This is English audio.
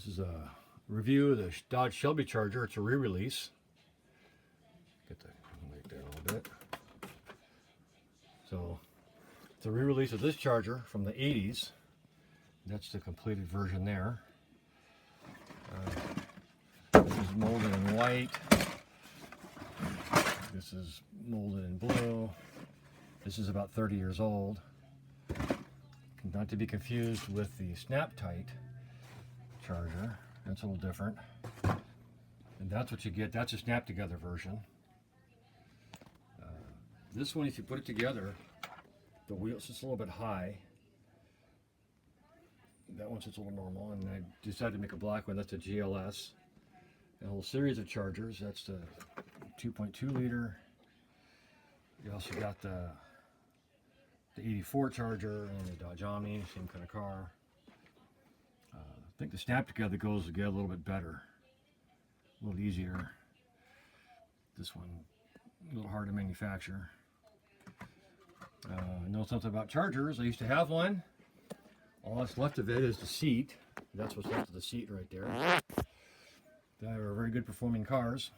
This is a review of the Dodge Shelby Charger. It's a re-release. Get the light there a little bit. So it's a re-release of this Charger from the 80s. That's the completed version there. This is molded in white. This is molded in blue. This is about 30 years old. Not to be confused with the Snaptite Charger. That's a little different. And that's what you get. That's a snap together version. This one, if you put it together, the wheel sits a little bit high. That one sits a little normal, and I decided to make a black one. That's a GLS. And a whole series of Chargers. That's the 2.2 liter. You also got the 84 Charger and the Dodge Omni, same kind of car. I think the snap together goes together a little bit better, a little easier. This one, a little hard to manufacture. I know something about Chargers. I used to have one. All that's left of it is the seat. That's what's left of the seat right there. They are very good performing cars.